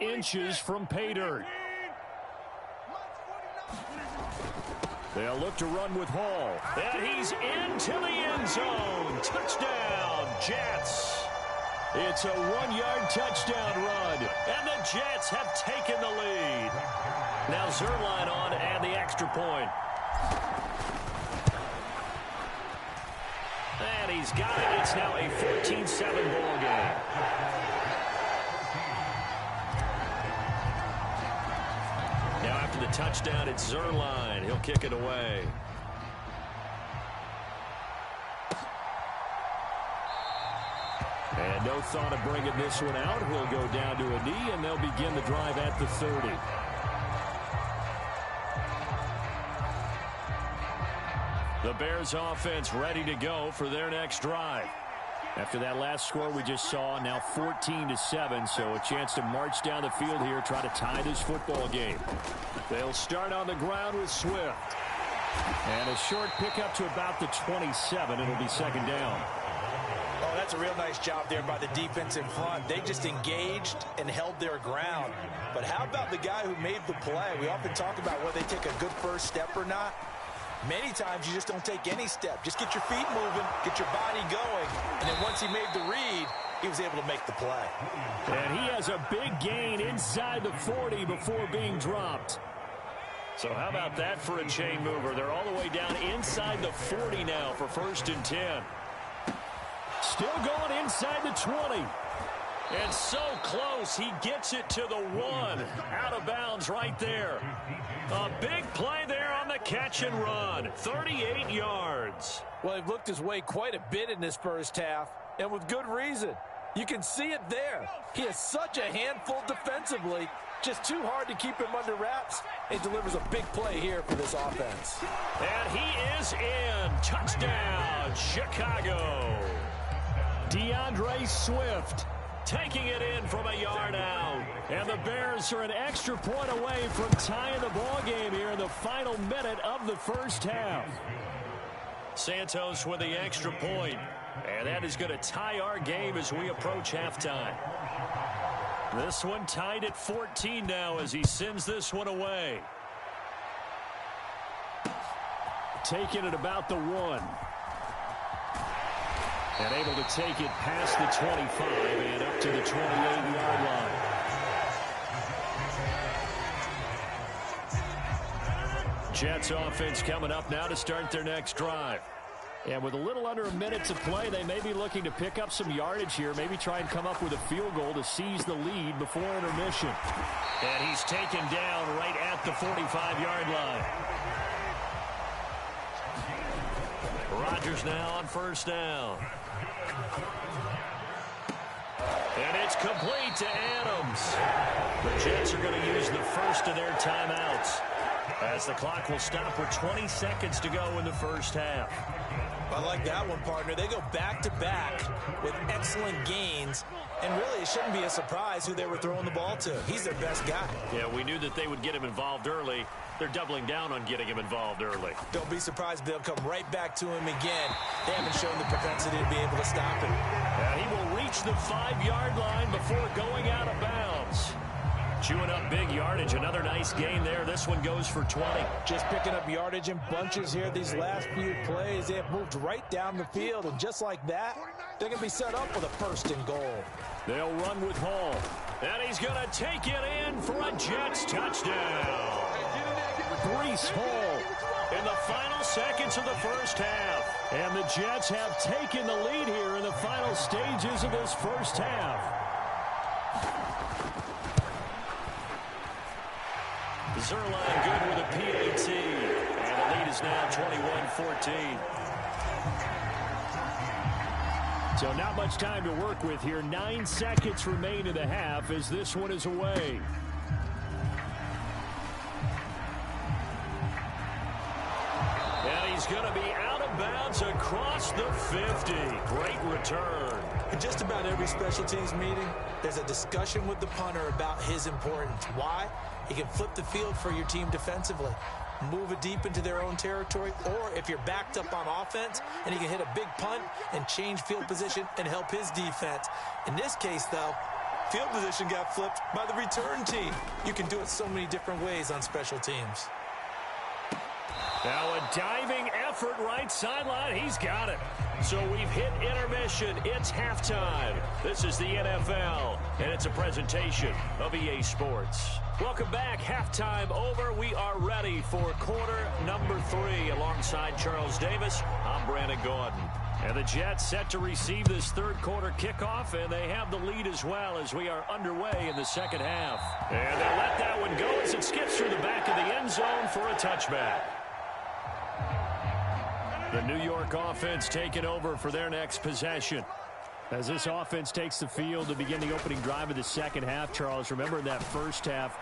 inches from pay dirt. They'll look to run with Hall. And he's into the end zone. Touchdown, Jets. It's a 1-yard touchdown run. And the Jets have taken the lead. Now Zerline on and the extra point. And he's got it. It's now a 14-7 ball game. Now after the touchdown, it's Zerline. He'll kick it away. And no thought of bringing this one out. He'll go down to a knee, and they'll begin the drive at the 30. The Bears offense ready to go for their next drive. After that last score we just saw, now 14-7, so a chance to march down the field here, try to tie this football game. They'll start on the ground with Swift. And a short pickup to about the 27. It'll be second down. Oh, that's a real nice job there by the defense in front. They just engaged and held their ground. But how about the guy who made the play? We often talk about whether they take a good first step or not. Many times you just don't take any step. Just get your feet moving, get your body going, and then once he made the read, he was able to make the play. And he has a big gain inside the 40 before being dropped. So how about that for a chain mover? They're all the way down inside the 40 now for 1st and 10. Still going inside the 20. And so close, he gets it to the 1. Out of bounds right there. A big play there on the catch and run. 38 yards. Well, he looked his way quite a bit in this first half, and with good reason. You can see it there. He is such a handful defensively. Just too hard to keep him under wraps. It delivers a big play here for this offense. And he is in. Touchdown, Chicago. DeAndre Swift taking it in from a yard out. And the Bears are an extra point away from tying the ball game here in the final minute of the first half. Santos with the extra point. And that is going to tie our game as we approach halftime. This one tied at 14 now as he sends this one away. Taking it about the 1. And able to take it past the 25 and up to the 28-yard line. Jets offense coming up now to start their next drive. And with a little under a minute to play, they may be looking to pick up some yardage here, maybe try and come up with a field goal to seize the lead before intermission. And he's taken down right at the 45-yard line. Rodgers now on first down. And it's complete to Adams. The Jets are going to use the first of their timeouts, as the clock will stop with 20 seconds to go in the first half. I like that one, partner. They go back-to-back with excellent gains, and really it shouldn't be a surprise who they were throwing the ball to. He's their best guy. Yeah, we knew that they would get him involved early. They're doubling down on getting him involved early. Don't be surprised they'll come right back to him again. They haven't shown the propensity to be able to stop him. And he will reach the 5-yard line before going out of bounds. Chewing up big yardage. Another nice gain there. This one goes for 20. Just picking up yardage in bunches here these last few plays. They have moved right down the field, and just like that, they're going to be set up with a 1st and goal. They'll run with Hall. And he's going to take it in for a Jets touchdown. Breece Hall in the final seconds of the first half. And the Jets have taken the lead here in the final stages of this first half. Zerline good with a PAT. And the lead is now 21-14. So not much time to work with here. 9 seconds remain in the half as this one is away. And he's going to be out of bounds across the 50. Great return. In just about every special teams meeting, there's a discussion with the punter about his importance. Why? He can flip the field for your team defensively, move it deep into their own territory, or if you're backed up on offense, and he can hit a big punt and change field position and help his defense. In this case, though, Field position got flipped by the return team. You can do it so many different ways on special teams. Now a diving effort right sideline. He's got it. So we've hit intermission. It's halftime. This is the NFL, and it's a presentation of EA Sports. Welcome back. Halftime over. We are ready for quarter number 3. Alongside Charles Davis, I'm Brandon Gordon. And the Jets set to receive this third quarter kickoff, and they have the lead as well as we are underway in the second half. And they'll let that one go as it skips through the back of the end zone for a touchback. The New York offense taking over for their next possession. As this offense takes the field to begin the opening drive of the second half, Charles, remember in that first half,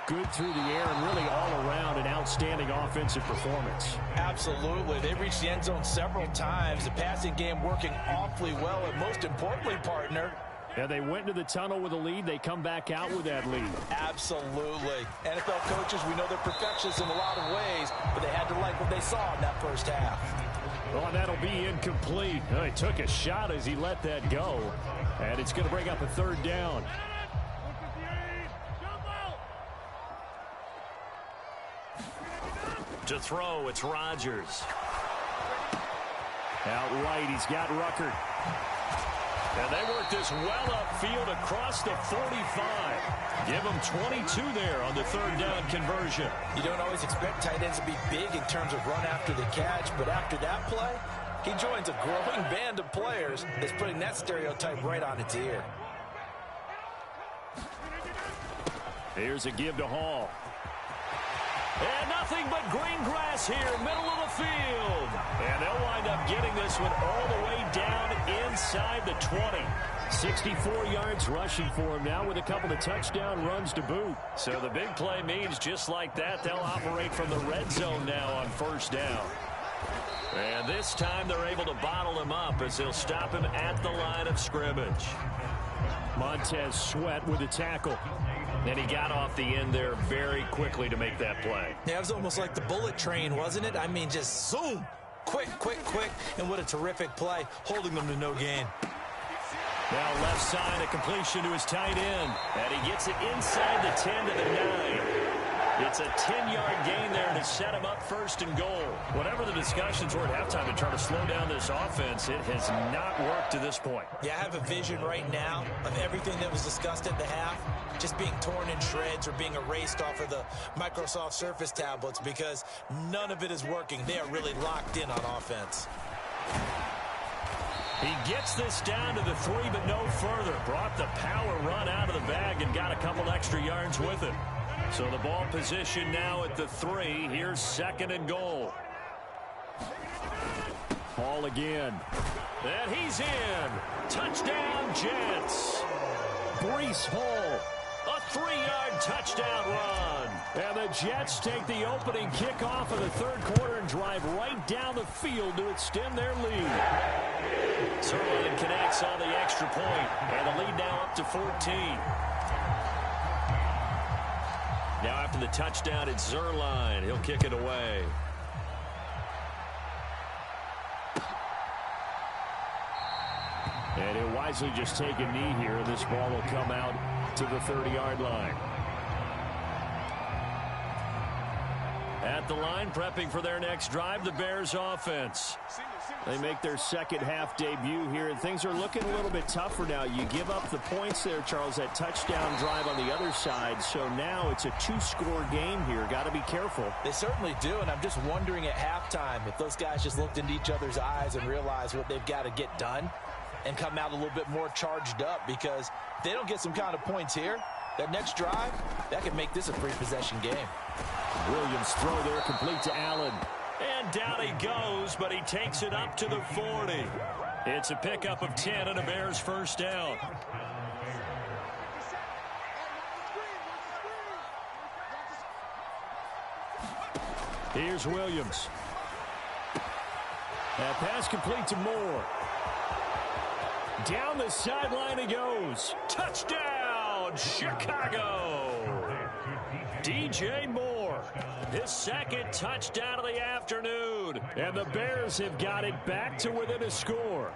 good through the air and really all around an outstanding offensive performance. Absolutely. They reached the end zone several times. The passing game working awfully well, and most importantly, partner, and they went into the tunnel with a lead. They come back out with that lead. Absolutely. NFL coaches, we know they're perfectionists in a lot of ways, but they had to like what they saw in that first half. Oh, that'll be incomplete. Oh, he took a shot as he let that go, and it's going to bring up a third down. To throw, it's Rodgers. Out right, he's got Ruckert. And they work this well upfield across the 45. Give him 22 there on the third down conversion. You don't always expect tight ends to be big in terms of run after the catch, but after that play, he joins a growing band of players that's putting that stereotype right on its ear. Here's a give to Hall. And nothing but green grass here, middle of the field. And they'll wind up getting this one all the way down inside the 20. 64 yards rushing for him now with a couple of touchdown runs to boot. So the big play means just like that, they'll operate from the red zone now on first down. And this time they're able to bottle him up as they'll stop him at the line of scrimmage. Montez Sweat with a tackle. And he got off the end there very quickly to make that play. Yeah, it was almost like the bullet train, wasn't it? I mean, just zoom. Quick, quick, quick. And what a terrific play, holding them to no gain. Now left side, a completion to his tight end. And he gets it inside the 10 to the 9. It's a 10-yard gain there to set him up first and goal. Whatever the discussions were at halftime to try to slow down this offense, it has not worked to this point. Yeah, I have a vision right now of everything that was discussed at the half just being torn in shreds or being erased off of the Microsoft Surface tablets because none of it is working. They are really locked in on offense. He gets this down to the 3, but no further. Brought the power run out of the bag and got a couple extra yards with it. So the ball position now at the 3. Here's second and goal. Hall again. And he's in. Touchdown, Jets. Breece Hall. A 3-yard touchdown run. And the Jets take the opening kickoff of the third quarter and drive right down the field to extend their lead. Zerline connects on the extra point, and the lead now up to 14. Now after the touchdown, it's Zerline. He'll kick it away. And he'll wisely just take a knee here. This ball will come out to the 30-yard line. At the line, prepping for their next drive, the Bears offense. They make their second half debut here, and things are looking a little bit tougher now. You give up the points there, Charles, that touchdown drive on the other side. So now it's a 2-score game here. Got to be careful. They certainly do, and I'm just wondering at halftime if those guys just looked into each other's eyes and realized what they've got to get done and come out a little bit more charged up, because if they don't get some kind of points here, that next drive, that could make this a free possession game. Williams throw there complete to Allen. And down he goes, but he takes it up to the 40. It's a pickup of 10 and a Bears first down. Here's Williams. That pass complete to Moore. Down the sideline he goes. Touchdown, Chicago. DJ Moore, his second touchdown of the afternoon. And the Bears have got it back to within a score.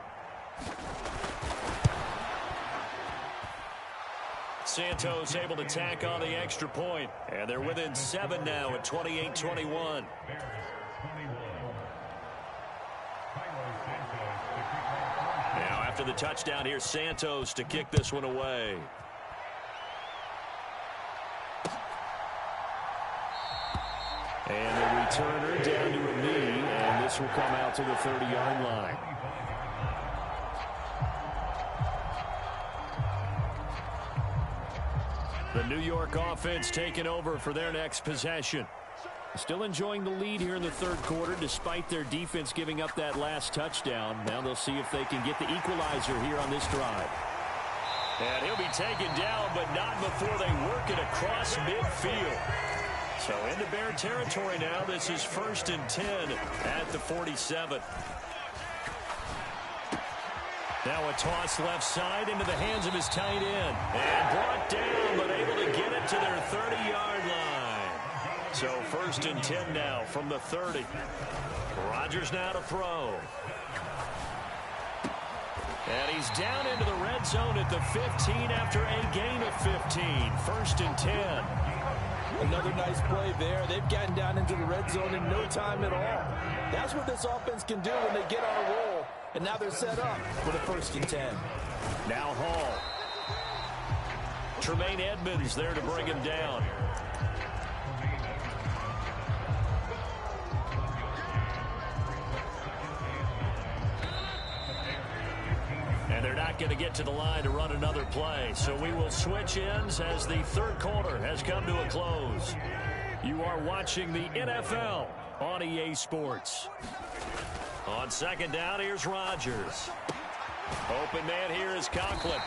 Santos able to tack on the extra point. And they're within 7 now at 28-21. Now after the touchdown, here's Santos to kick this one away. And the returner down to a knee, and this will come out to the 30-yard line. The New York offense taking over for their next possession. Still enjoying the lead here in the third quarter despite their defense giving up that last touchdown. Now they'll see if they can get the equalizer here on this drive. And he'll be taken down, but not before they work it across midfield. So into Bear territory now. This is 1st and 10 at the 47. Now a toss left side into the hands of his tight end. And brought down, but able to get it to their 30-yard line. So 1st and 10 now from the 30. Rodgers now to throw. And he's down into the red zone at the 15 after a gain of 15. 1st and 10. Another nice play there. They've gotten down into the red zone in no time at all. That's what this offense can do when they get on a roll. And now they're set up for the 1st and 10. Now Hall. Tremaine Edmonds there to bring him down. And they're not going to get to the line to run another play. So we will switch ends as the third quarter has come to a close. You are watching the NFL on EA Sports. On 2nd down, here's Rodgers. Open man here is Conklin.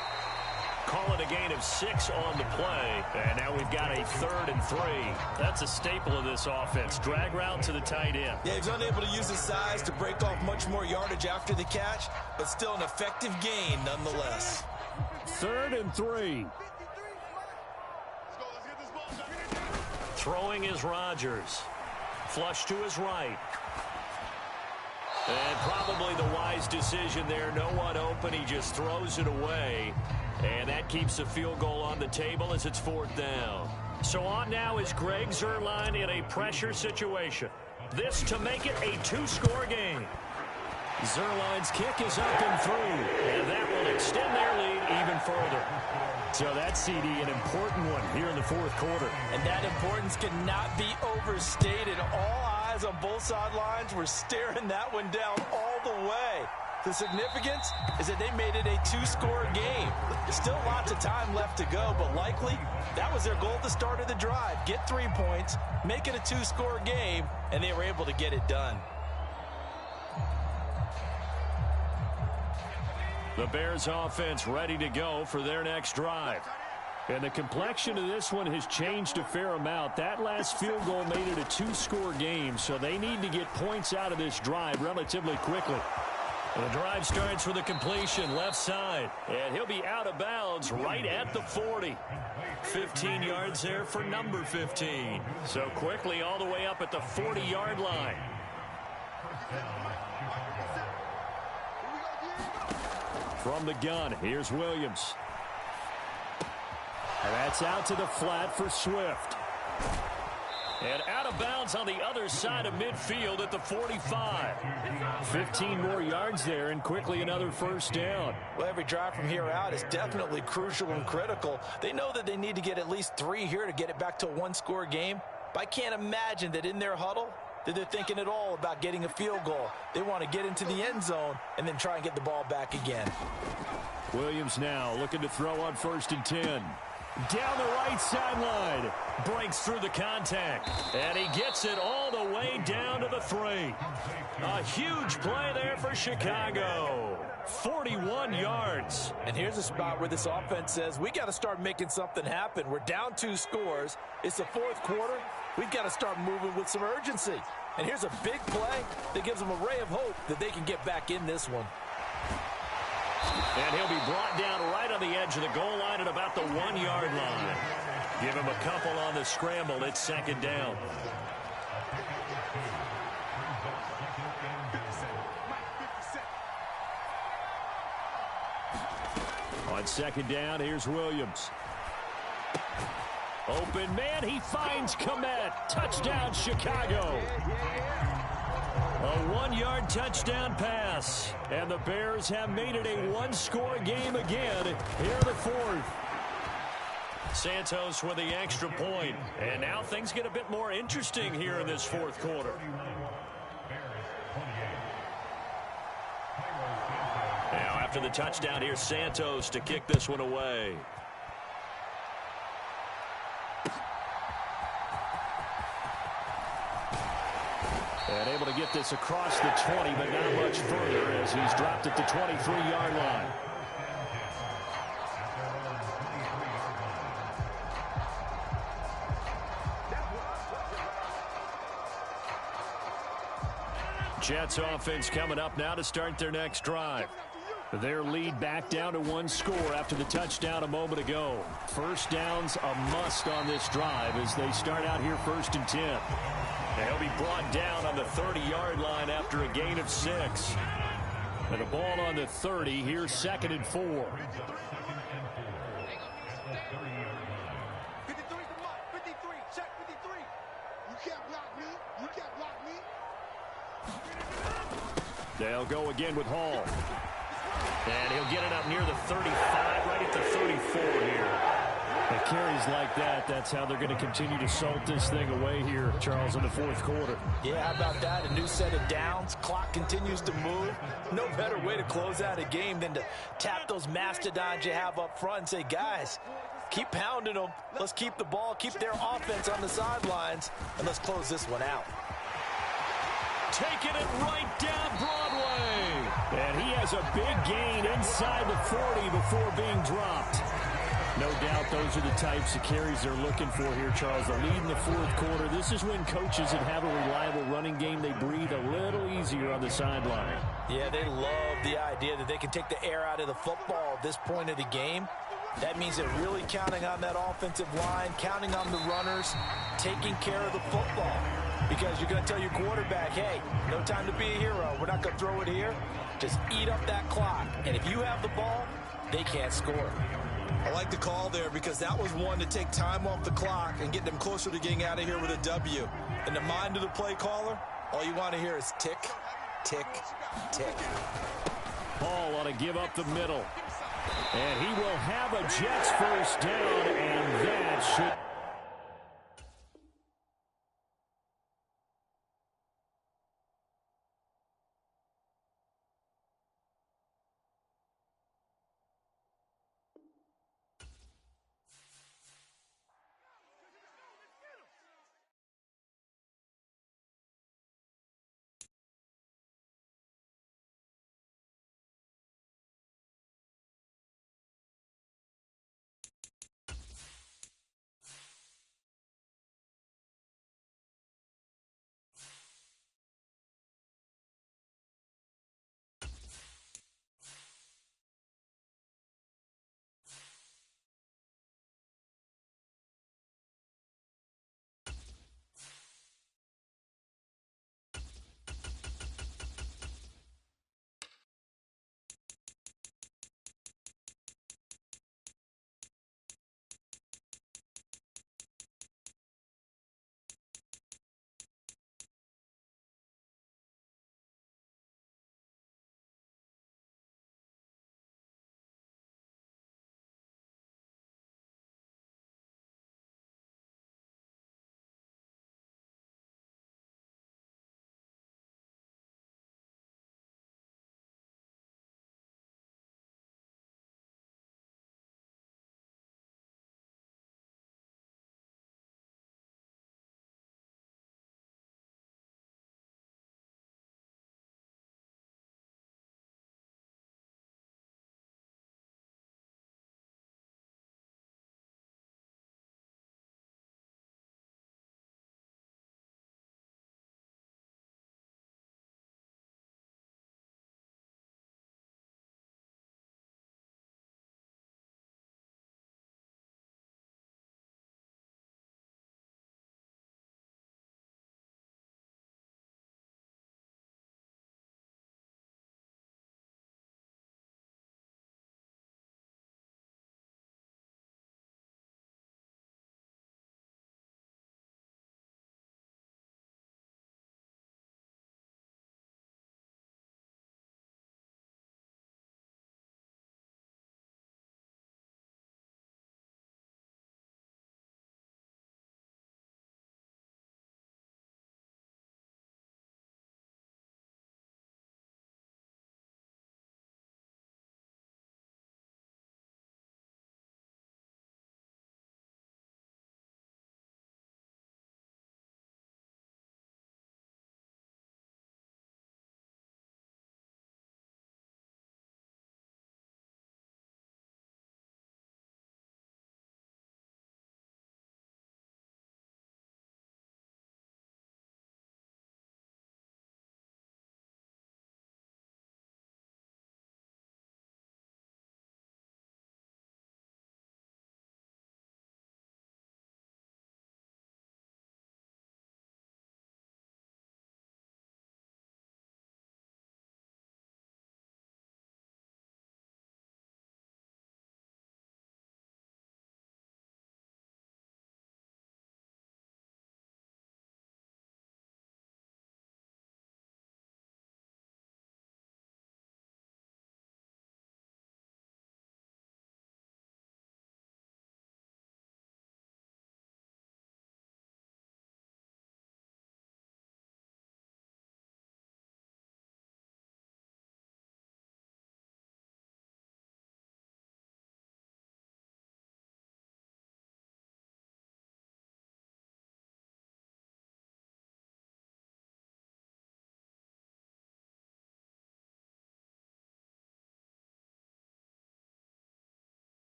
Call it a gain of 6 on the play. And now we've got a 3rd and 3. That's a staple of this offense. Drag route to the tight end. Yeah, he's unable to use his size to break off much more yardage after the catch, but still an effective gain nonetheless. 3rd and 3. Throwing is Rodgers. Flush to his right. And probably the wise decision there. No one open. He just throws it away. And that keeps the field goal on the table as it's 4th down. So on now is Greg Zuerlein in a pressure situation. This to make it a 2-score game. Zuerlein's kick is up and through. And that will extend their lead even further. So that CD, an important one here in the 4th quarter. And that importance cannot be overstated. All eyes on both sidelines were staring that one down all the way. The significance is that they made it a 2-score game. There's still lots of time left to go, but likely that was their goal at the start of the drive. Get 3 points, make it a 2-score game, and they were able to get it done. The Bears offense ready to go for their next drive. And the complexion of this one has changed a fair amount. That last field goal made it a 2-score game, so they need to get points out of this drive relatively quickly. The drive starts with a completion left side, and he'll be out of bounds right at the 40. 15 yards there for number 15. So quickly all the way up at the 40-yard line. From the gun, here's Williams. And that's out to the flat for Swift. And out of bounds on the other side of midfield at the 45. 15 more yards there, and quickly another 1st down. Well, every drive from here out is definitely crucial and critical. They know that they need to get at least 3 here to get it back to a 1-score game. But I can't imagine that in their huddle that they're thinking at all about getting a field goal. They want to get into the end zone and then try and get the ball back again. Williams now looking to throw on 1st and 10. Down the right sideline. Breaks through the contact. And he gets it all the way down to the 3. A huge play there for Chicago. 41 yards. And here's a spot where this offense says, we got to start making something happen. We're down 2 scores. It's the 4th quarter. We've got to start moving with some urgency. And here's a big play that gives them a ray of hope that they can get back in this one. And he'll be brought down right on the edge of the goal line at about the 1-yard line. Give him a couple on the scramble. It's 2nd down. On 2nd down, here's Williams. Open man, he finds Komet. Touchdown, Chicago. A 1-yard touchdown pass. And the Bears have made it a one-score game again here in the fourth. Santos with the extra point. And now things get a bit more interesting here in this fourth quarter. Now after the touchdown, here's Santos to kick this one away. And able to get this across the 20, but not much further as he's dropped at the 23-yard line. Jets offense coming up now to start their next drive. Their lead back down to one score after the touchdown a moment ago. First down's a must on this drive as they start out here 1st and 10. They'll be brought down on the 30-yard line after a gain of 6. And the ball on the 30, here's 2nd and 4. 53 check 53. You can't block me. You can't block me. They'll go again with Hall. And he'll get it up near the 35, right at the 34 here. And carries like that, that's how they're going to continue to salt this thing away here, Charles, in the fourth quarter. Yeah, how about that? A new set of downs. Clock continues to move. No better way to close out a game than to tap those mastodons you have up front and say, guys, keep pounding them. Let's keep the ball, keep their offense on the sidelines, and let's close this one out. Taking it right down Broadway. And he has a big gain inside the 40 before being dropped. No doubt those are the types of carries they're looking for here, Charles. The lead in the fourth quarter. This is when coaches that have a reliable running game, they breathe a little easier on the sideline. Yeah, they love the idea that they can take the air out of the football at this point of the game. That means they're really counting on that offensive line, counting on the runners, taking care of the football. Because you're going to tell your quarterback, hey, no time to be a hero. We're not going to throw it here. Just eat up that clock. And if you have the ball, they can't score. I like the call there because that was one to take time off the clock and get them closer to getting out of here with a W. In the mind of the play caller, all you want to hear is tick, tick, tick. Ball ought to give up the middle. And he will have a Jets first down, and that should...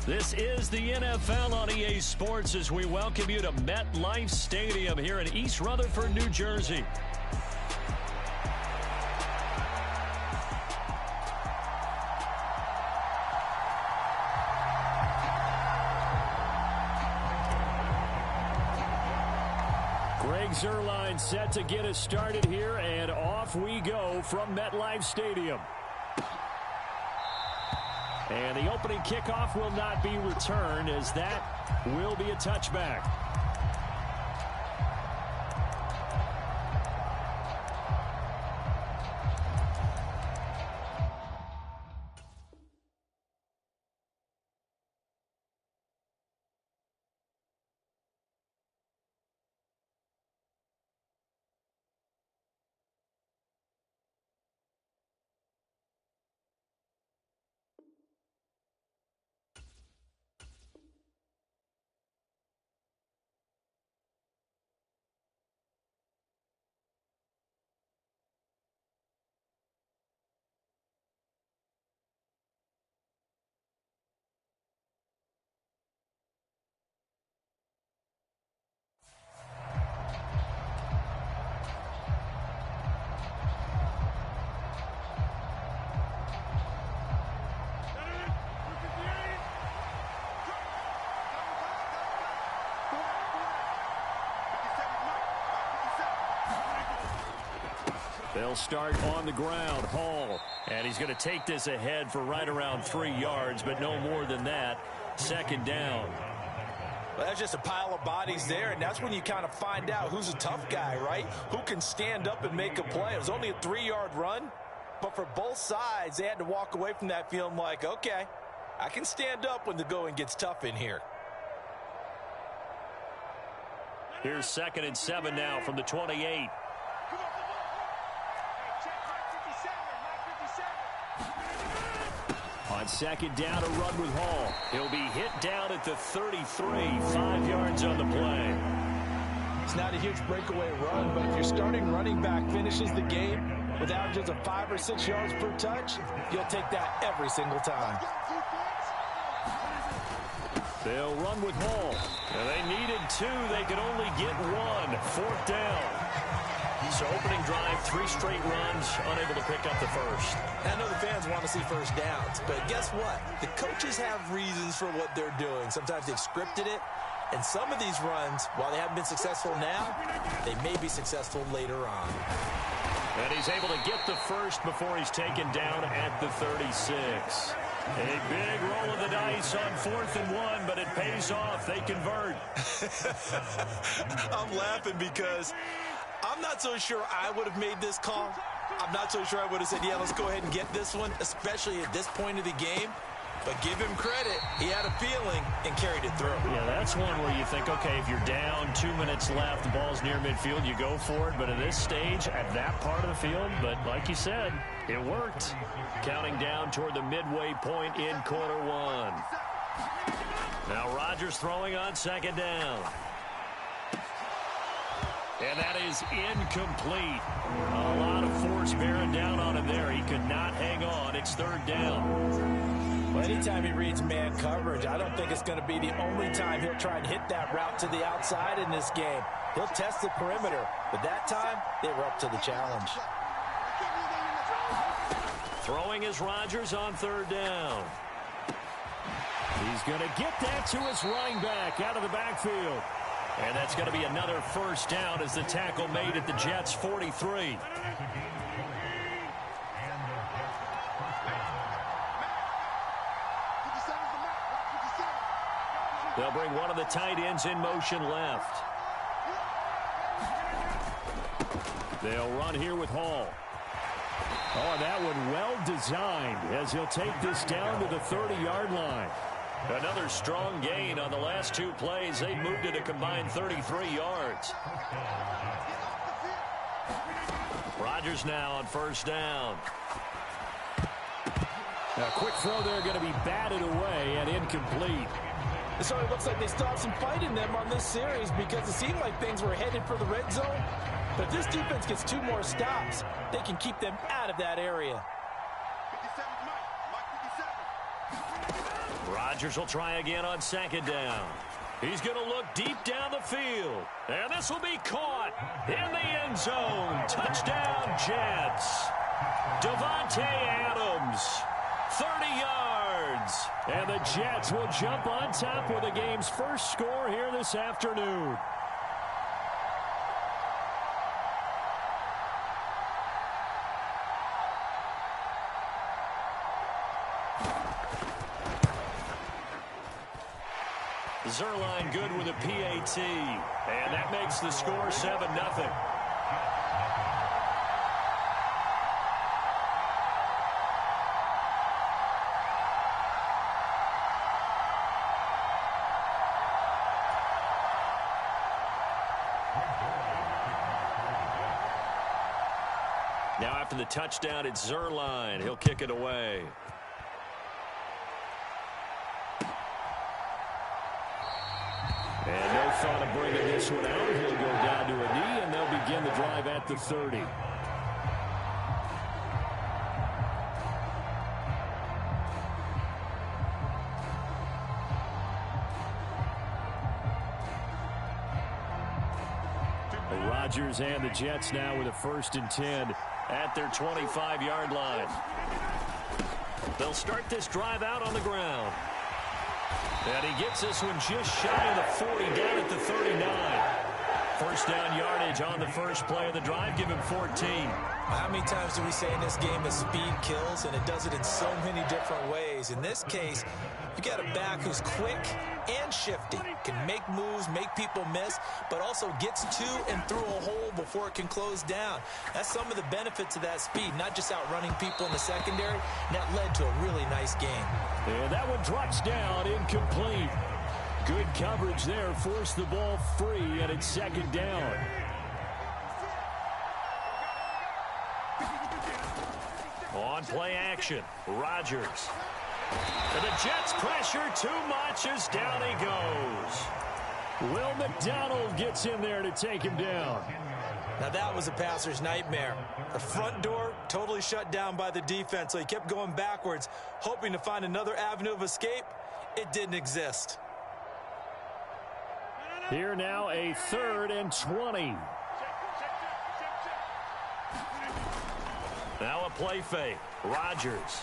This is the NFL on EA Sports as we welcome you to MetLife Stadium here in East Rutherford, New Jersey. Greg Zuerlein set to get us started here, and off we go from MetLife Stadium. And the opening kickoff will not be returned, as that will be a touchback. They'll start on the ground. Hall. And he's going to take this ahead for right around 3 yards, but no more than that. Second down. Well, that's just a pile of bodies there, and that's when you kind of find out who's a tough guy, right? Who can stand up and make a play. It was only a 3-yard run, but for both sides, they had to walk away from that feeling like, okay, I can stand up when the going gets tough in here. Here's 2nd and 7 now from the 28. On second down, a run with Hall. He'll be hit down at the 33, 5 yards on the play. It's not a huge breakaway run, but if your starting running back finishes the game with averages of 5 or 6 yards per touch, you'll take that every single time. They'll run with Hall. And they needed 2. They could only get 1. 4th down. So opening drive, 3 straight runs, unable to pick up the first. I know the fans want to see first downs, but guess what? The coaches have reasons for what they're doing. Sometimes they've scripted it, and some of these runs, while they haven't been successful now, they may be successful later on. And he's able to get the first before he's taken down at the 36. A big roll of the dice on 4th and 1, but it pays off. They convert. I'm laughing because I'm not so sure I would have made this call. I'm not so sure I would have said, yeah, let's go ahead and get this one, especially at this point of the game. But give him credit. He had a feeling and carried it through. Yeah, that's one where you think, okay, if you're down, 2 minutes left, the ball's near midfield, you go for it. But at this stage, at that part of the field, but like you said, it worked. Counting down toward the midway point in quarter 1. Now Rodgers throwing on 2nd down. And that is incomplete. A lot of force bearing down on him there. He could not hang on. It's 3rd down. Well, anytime he reads man coverage, I don't think it's going to be the only time he'll try and hit that route to the outside in this game. He'll test the perimeter, but that time, they were up to the challenge. Throwing is Rodgers on 3rd down. He's going to get that to his running back out of the backfield. And that's going to be another first down as the tackle made at the Jets' 43. They'll bring one of the tight ends in motion left. They'll run here with Hall. Oh, that one well designed as he'll take this down to the 30-yard line. Another strong gain on the last 2 plays. They moved it a combined 33 yards. Rodgers now on 1st down. A quick throw there going to be batted away and incomplete. So it looks like they still have some fight in them on this series because it seemed like things were headed for the red zone. But if this defense gets 2 more stops, they can keep them out of that area. Rodgers will try again on second down. He's going to look deep down the field. And this will be caught in the end zone. Touchdown, Jets. Davante Adams, 30 yards. And the Jets will jump on top with the game's first score here this afternoon. Zerline good with a PAT, and that makes the score 7-0. Now after the touchdown, it's Zerline. He'll kick it away. And no thought of bringing this one out. He'll go down to a knee, and they'll begin the drive at the 30. Rodgers and the Jets now with a 1st and 10 at their 25-yard line. They'll start this drive out on the ground. And he gets this one just shy of the 40, down at the 39. First down yardage on the first play of the drive. Give him 14. How many times do we say in this game that speed kills, and it does it in so many different ways? In this case, you got a back who's quick and shifty, can make moves, make people miss, but also gets to and through a hole before it can close down. That's some of the benefits of that speed, not just outrunning people in the secondary. And that led to a really nice game. And that one drops down, incomplete. Good coverage there, forced the ball free, and it's 2nd down. On play action, Rodgers. And the Jets pressure too much as down he goes. Will McDonald gets in there to take him down. Now that was a passer's nightmare. The front door totally shut down by the defense, so he kept going backwards, hoping to find another avenue of escape. It didn't exist. Here now a 3rd and 20. Now a play fake. Rodgers.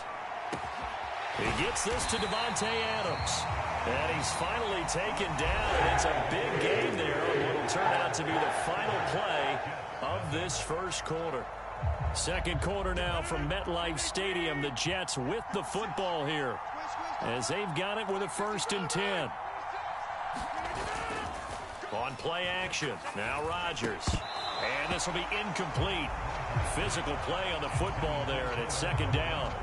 He gets this to Davante Adams. And he's finally taken down. And it's a big game there on what will turn out to be the final play of this first quarter. Second quarter now from MetLife Stadium. The Jets with the football here as they've got it with a 1st and 10. On play action, now Rodgers. And this will be incomplete. Physical play on the football there, and it's 2nd down.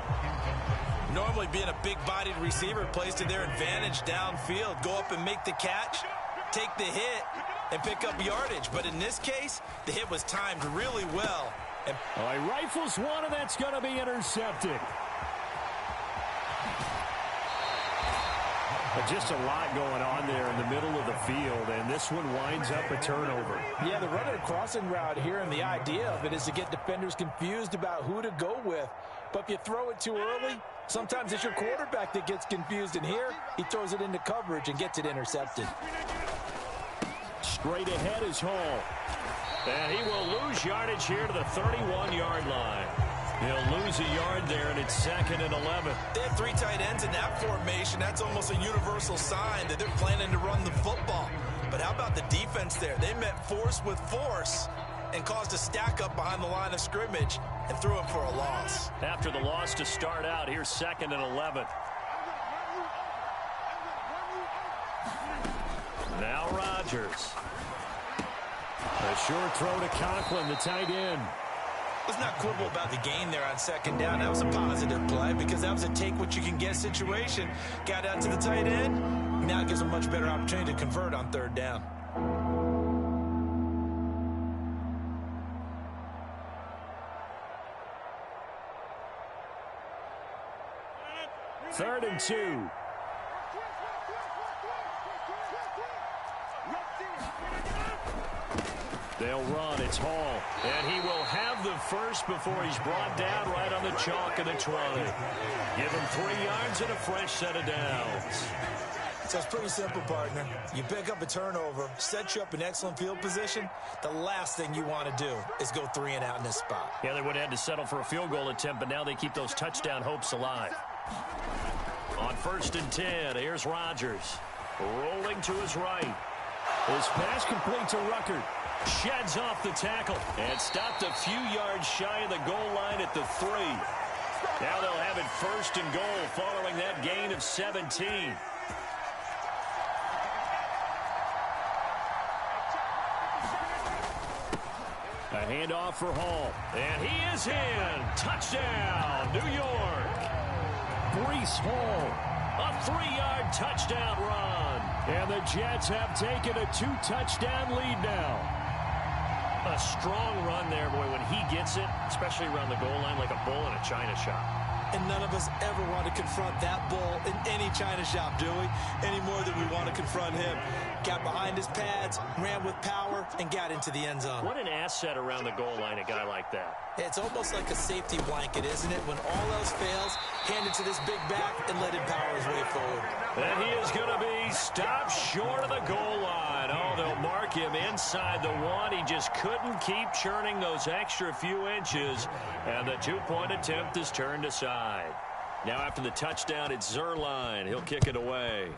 Normally being a big-bodied receiver plays to their advantage downfield. Go up and make the catch, take the hit, and pick up yardage. But in this case, the hit was timed really well. And he rifles one, and that's going to be intercepted. But just a lot going on there in the middle of the field, and this one winds up a turnover. Yeah, they're running a crossing route here, and the idea of it is to get defenders confused about who to go with. But if you throw it too early, sometimes it's your quarterback that gets confused, and here he throws it into coverage and gets it intercepted. Straight ahead is Hall. And he will lose yardage here to the 31-yard line. He'll lose a yard there, and it's 2nd and 11. They have 3 tight ends in that formation. That's almost a universal sign that they're planning to run the football. But how about the defense there? They met force with force and caused a stack up behind the line of scrimmage and threw him for a loss. After the loss to start out, here's 2nd and 11. Now Rodgers. A short throw to Conklin, the tight end. Let's not quibble about the gain there on 2nd down. That was a positive play because that was a take-what-you-can-get situation. Got out to the tight end. Now it gives a much better opportunity to convert on 3rd down. Third and 2. They'll run. It's Hall. And he will have the first before he's brought down right on the chalk of the 20. Give him 3 yards and a fresh set of downs. So it's pretty simple, partner. You pick up a turnover, set you up in excellent field position. The last thing you want to do is go 3 and out in this spot. Yeah, they would have had to settle for a field goal attempt, but now they keep those touchdown hopes alive. On 1st and 10, here's Rodgers. Rolling to his right. His pass complete to Ruckert. Sheds off the tackle and stopped a few yards shy of the goal line at the 3. Now they'll have it 1st and goal following that gain of 17. A handoff for Hall. And he is in. Touchdown, New York. Breece Hall. A 3-yard touchdown run. And the Jets have taken a 2-touchdown lead now. A strong run there, boy, when he gets it, especially around the goal line, like a bull in a china shop. And none of us ever want to confront that bull in any china shop, do we? Any more than we want to confront him. Got behind his pads, ran with power, and got into the end zone. What an asset around the goal line, a guy like that. It's almost like a safety blanket, isn't it? When all else fails, hand it to this big back and let him power his way forward. And he is going to be stopped short of the goal line. Oh, they'll mark him inside the 1. He just couldn't keep churning those extra few inches. And the 2-point attempt is turned aside. Now after the touchdown, it's Zuerlein. He'll kick it away.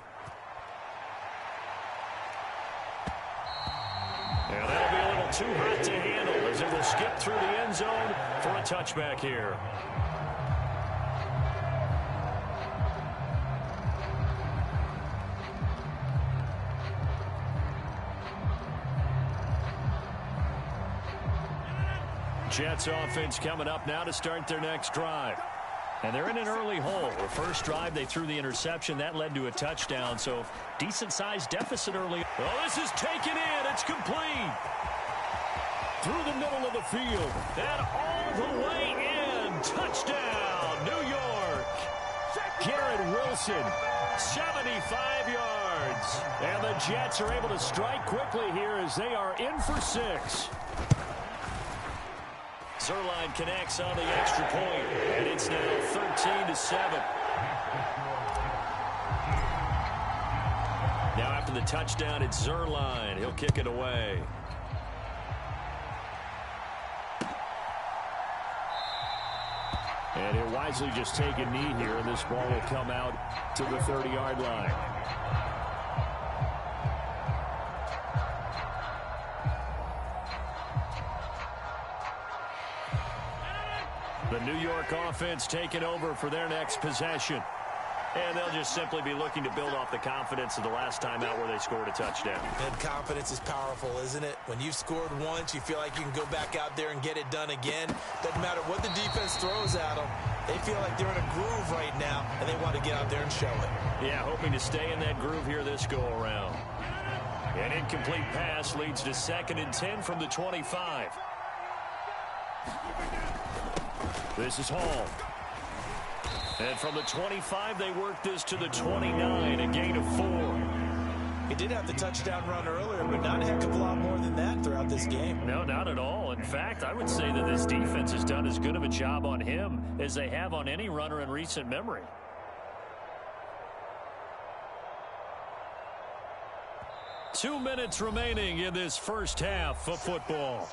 And that'll be a little too hot to handle as it will skip through the end zone for a touchback here. Jets offense coming up now to start their next drive. And they're in an early hole. The first drive, they threw the interception. That led to a touchdown. So decent-sized deficit early. Oh, this is taken in. It's complete. Through the middle of the field. And all the way in. Touchdown, New York. Garrett Wilson, 75 yards. And the Jets are able to strike quickly here as they are in for 6. Zuerlein connects on the extra point, and it's now 13-7. Now after the touchdown, it's Zuerlein. He'll kick it away. And he'll wisely just take a knee here, and this ball will come out to the 30-yard line. The New York offense taking over for their next possession. And they'll just simply be looking to build off the confidence of the last time out where they scored a touchdown. And confidence is powerful, isn't it? When you've scored once, you feel like you can go back out there and get it done again. Doesn't matter what the defense throws at them. They feel like they're in a groove right now, and they want to get out there and show it. Yeah, hoping to stay in that groove here this go-around. An incomplete pass leads to 2nd and 10 from the 25. This is Hall. And from the 25, they work this to the 29, a gain of 4. He did have the touchdown run earlier, but not a heck of a lot more than that throughout this game. No, not at all. In fact, I would say that this defense has done as good of a job on him as they have on any runner in recent memory. Two minutes remaining in this first half of football.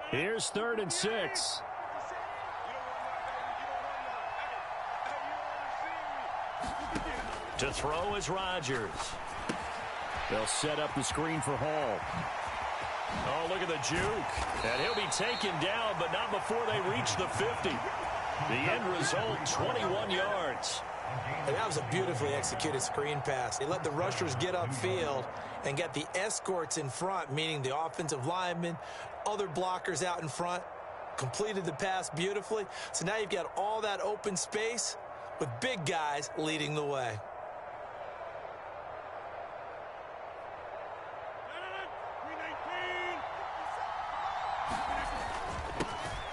Here's 3rd and 6. To throw is Rodgers. They'll set up the screen for Hall. Oh, look at the juke. And he'll be taken down, but not before they reach the 50. The end result, 21 yards. And that was a beautifully executed screen pass. They let the rushers get upfield and get the escorts in front, meaning the offensive linemen, other blockers out in front, completed the pass beautifully. So now you've got all that open space with big guys leading the way.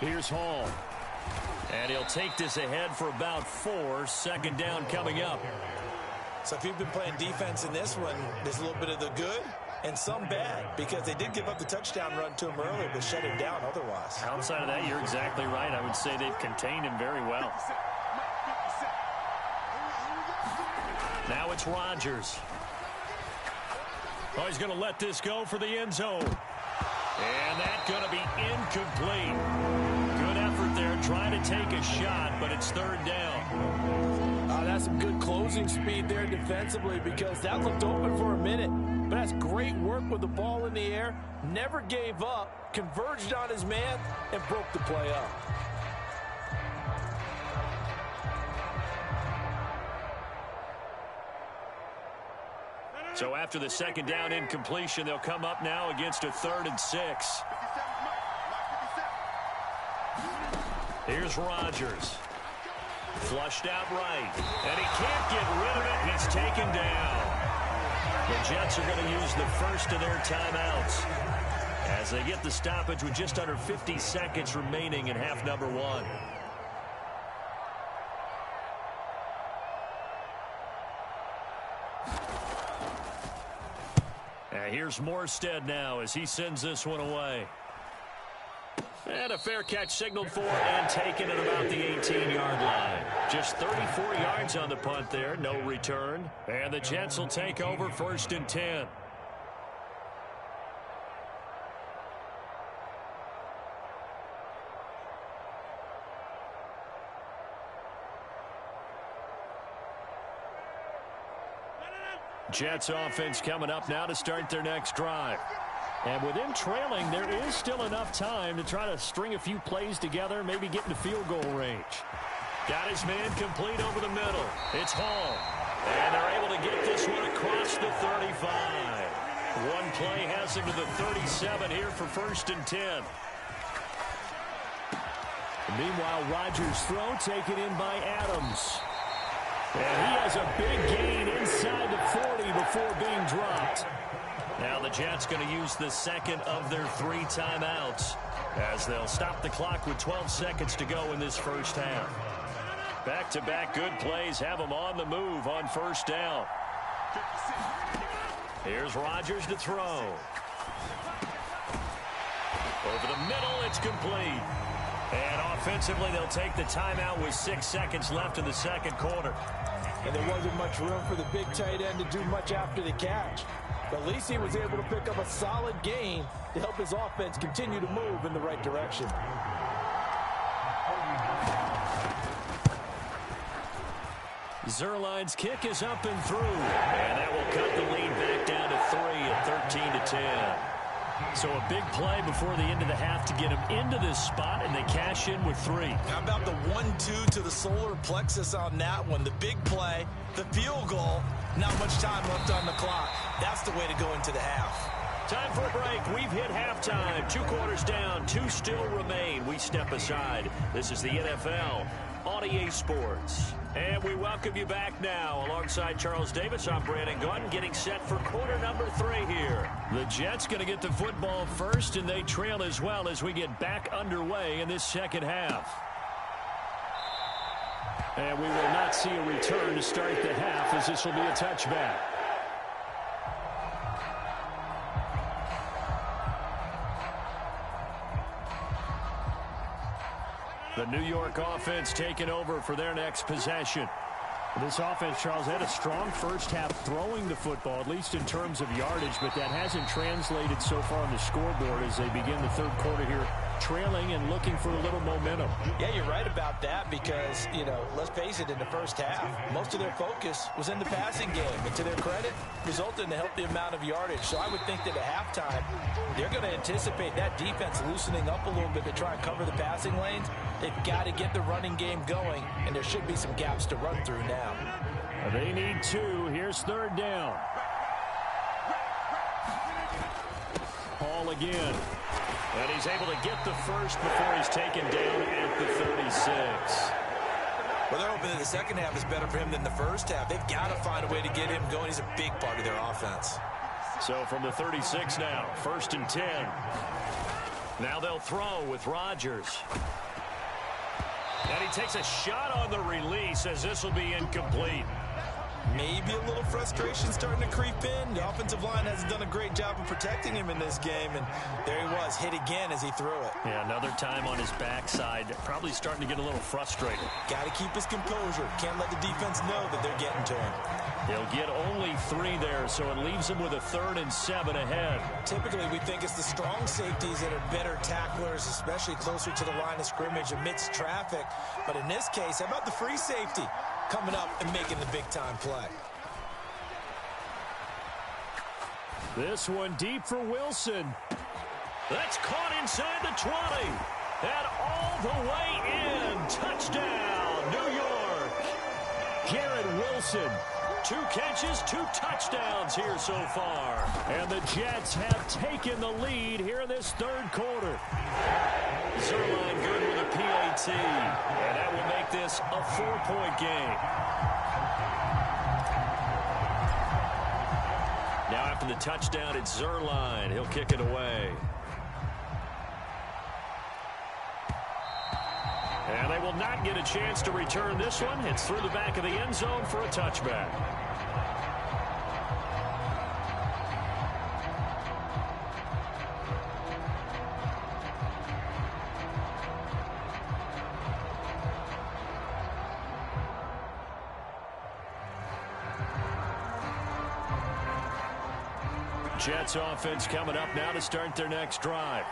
Here's Hall. And he'll take this ahead for about 4. Second down coming up. So if you've been playing defense in this one, there's a little bit of the good and some bad, because they did give up the touchdown run to him earlier, but shut him down otherwise. Outside of that, you're exactly right. I would say they've contained him very well. Now it's Rodgers. Oh, he's going to let this go for the end zone. And that's going to be incomplete. Good effort there trying to take a shot, but it's third down. That's some good closing speed there defensively, because that looked open for a minute. But that's great work with the ball in the air. Never gave up, converged on his man, and broke the play up. So after the second down incompletion, they'll come up now against a 3rd and 6. Here's Rodgers. Flushed out right. And he can't get rid of it. He's taken down. The Jets are going to use the first of their timeouts as they get the stoppage with just under 50 seconds remaining in half number 1. Here's Morstead now as he sends this one away. And a fair catch signaled for and taken at about the 18-yard line. Just 34 yards on the punt there, no return. And the Jets will take over 1st and 10. Jets offense coming up now to start their next drive. And with them trailing, there is still enough time to try to string a few plays together, maybe get into field goal range. Got his man complete over the middle. It's Hall. And they're able to get this one across the 35. One play has him to the 37 here for 1st and 10. Meanwhile, Rodgers' throw taken in by Adams. And he has a big gain inside the 40 before being dropped. Now the Jets going to use the second of their 3 timeouts as they'll stop the clock with 12 seconds to go in this first half. Back-to-back good plays have them on the move on 1st down. Here's Rodgers to throw. Over the middle, it's complete. And offensively, they'll take the timeout with 6 seconds left in the second quarter. And there wasn't much room for the big tight end to do much after the catch. But at least he was able to pick up a solid gain to help his offense continue to move in the right direction. Zerline's kick is up and through. And that will cut the lead back down to 3 at 13-10. So a big play before the end of the half to get him into this spot, and they cash in with 3. How about the 1-2 to the solar plexus on that one? The big play, the field goal, not much time left on the clock. That's the way to go into the half. Time for a break. We've hit halftime. 2 quarters down, 2 still remain. We step aside. This is the NFL on EA Sports. And we welcome you back now. Alongside Charles Davis, I'm Brandon Gunn, getting set for quarter number 3 here. The Jets going to get the football first, and they trail as well as we get back underway in this second half. And we will not see a return to start the half, as this will be a touchback. The New York offense taking over for their next possession. This offense, Charles, had a strong first half throwing the football, at least in terms of yardage, but that hasn't translated so far on the scoreboard as they begin the third quarter here, trailing and looking for a little momentum. Yeah, you're right about that because, you know, let's face it, in the first half, most of their focus was in the passing game. And to their credit, resulted in a healthy amount of yardage. So I would think that at halftime, they're going to anticipate that defense loosening up a little bit to try and cover the passing lanes. They've got to get the running game going, and there should be some gaps to run through now. They need 2. Here's 3rd down. Hall again. And he's able to get the first before he's taken down at the 36. Well, they're hoping that the second half is better for him than the first half. They've got to find a way to get him going. He's a big part of their offense. So from the 36 now, 1st and 10. Now they'll throw with Rodgers. And he takes a shot on the release as this will be incomplete. Maybe a little frustration starting to creep in. The offensive line hasn't done a great job of protecting him in this game, and there he was, hit again as he threw it. Yeah, another time on his backside, probably starting to get a little frustrated. Got to keep his composure. Can't let the defense know that they're getting to him. He'll get only 3 there, so it leaves him with a 3rd and 7 ahead. Typically, we think it's the strong safeties that are better tacklers, especially closer to the line of scrimmage amidst traffic. But in this case, how about the free safety coming up and making the big-time play? This one deep for Wilson. That's caught inside the 20. And all the way in. Touchdown, New York. Garrett Wilson. 2 catches, 2 touchdowns here so far. And the Jets have taken the lead here in this 3rd quarter. Zuerlein good with a PAT. And that will make this a 4-point game. Now after the touchdown, it's Zuerlein. He'll kick it away. And they will not get a chance to return this one. It's through the back of the end zone for a touchback. Jets offense coming up now to start their next drive.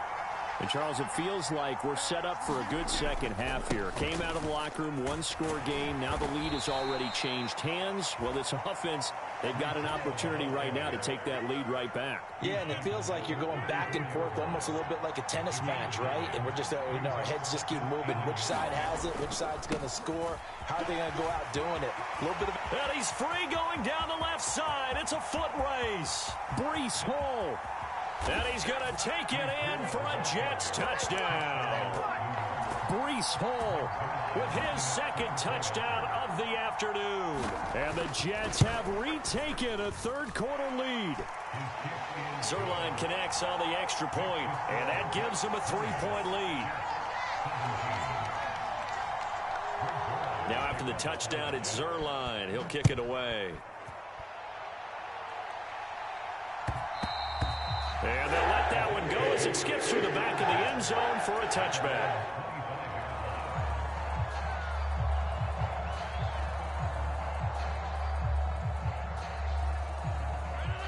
And, Charles, it feels like we're set up for a good second half here. Came out of the locker room, 1-score game. Now the lead has already changed hands. Well, this offense, they've got an opportunity right now to take that lead right back. Yeah, and it feels like you're going back and forth almost a little bit like a tennis match, right? And we're just, our heads just keep moving. Which side has it? Which side's going to score? How are they going to go out doing it? A little bit of... And he's free going down the left side. It's a foot race. Breece Hall. And he's going to take it in for a Jets touchdown. Breece Hall with his 2nd touchdown of the afternoon. And the Jets have retaken a 3rd quarter lead. Zuerlein connects on the extra point, and that gives him a 3-point lead. Now after the touchdown, it's Zuerlein. He'll kick it away. And they'll let that one go as it skips through the back of the end zone for a touchback.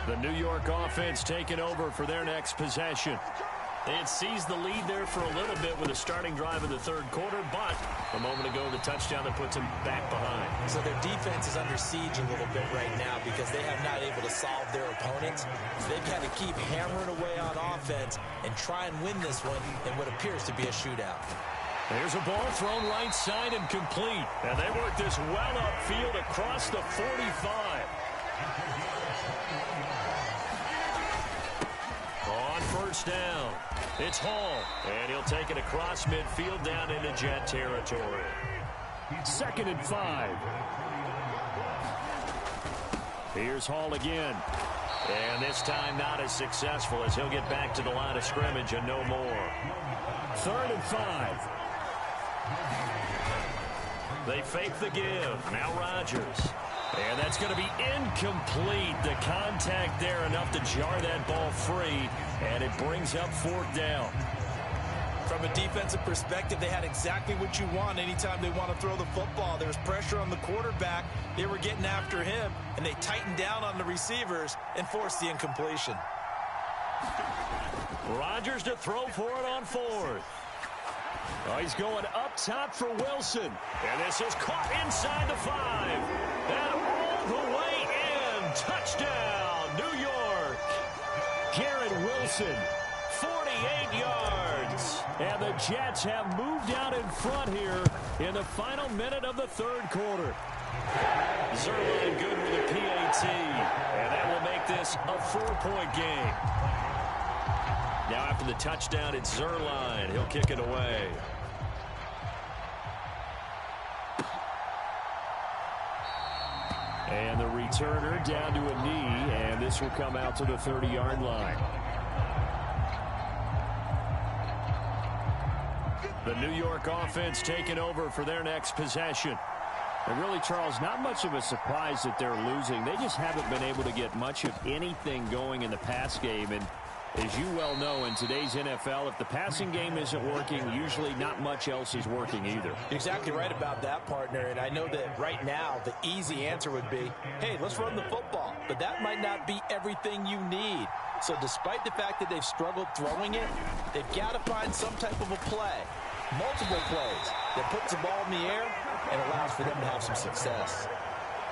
The New York offense taking over for their next possession. They had seized the lead there for a little bit with a starting drive in the 3rd quarter, but a moment ago the touchdown that puts them back behind. So their defense is under siege a little bit right now because they have not able to solve their opponents. So they've had to keep hammering away on offense and try and win this one in what appears to be a shootout. There's a ball thrown right side and complete. And they work this well upfield across the 45. On 1st down, it's Hall, and he'll take it across midfield down into Jet territory. 2nd and 5. Here's Hall again. And this time not as successful as he'll get back to the line of scrimmage and no more. 3rd and 5. They fake the give. Now Rodgers. And that's going to be incomplete. The contact there enough to jar that ball free, and it brings up 4th down. From a defensive perspective, they had exactly what you want anytime they want to throw the football. There was pressure on the quarterback. They were getting after him, and they tightened down on the receivers and forced the incompletion. Rodgers to throw for it on 4th. Oh, he's going up top for Wilson. And this is caught inside the 5. And all the way in. Touchdown, New York. Garrett Wilson, 48 yards. And the Jets have moved out in front here in the final minute of the 3rd quarter. Zuerlein good with a PAT. And that will make this a 4-point game. Now after the touchdown, it's Zuerlein. He'll kick it away. And the returner down to a knee, and this will come out to the 30-yard line. The New York offense taking over for their next possession. And really, Charles, not much of a surprise that they're losing. They just haven't been able to get much of anything going in the pass game. And as you well know, in today's NFL, if the passing game isn't working, usually not much else is working either. You're exactly right about that, partner. And I know that right now the easy answer would be, hey, let's run the football. But that might not be everything you need. So despite the fact that they've struggled throwing it, they've got to find some type of a play, multiple plays, that puts the ball in the air and allows for them to have some success.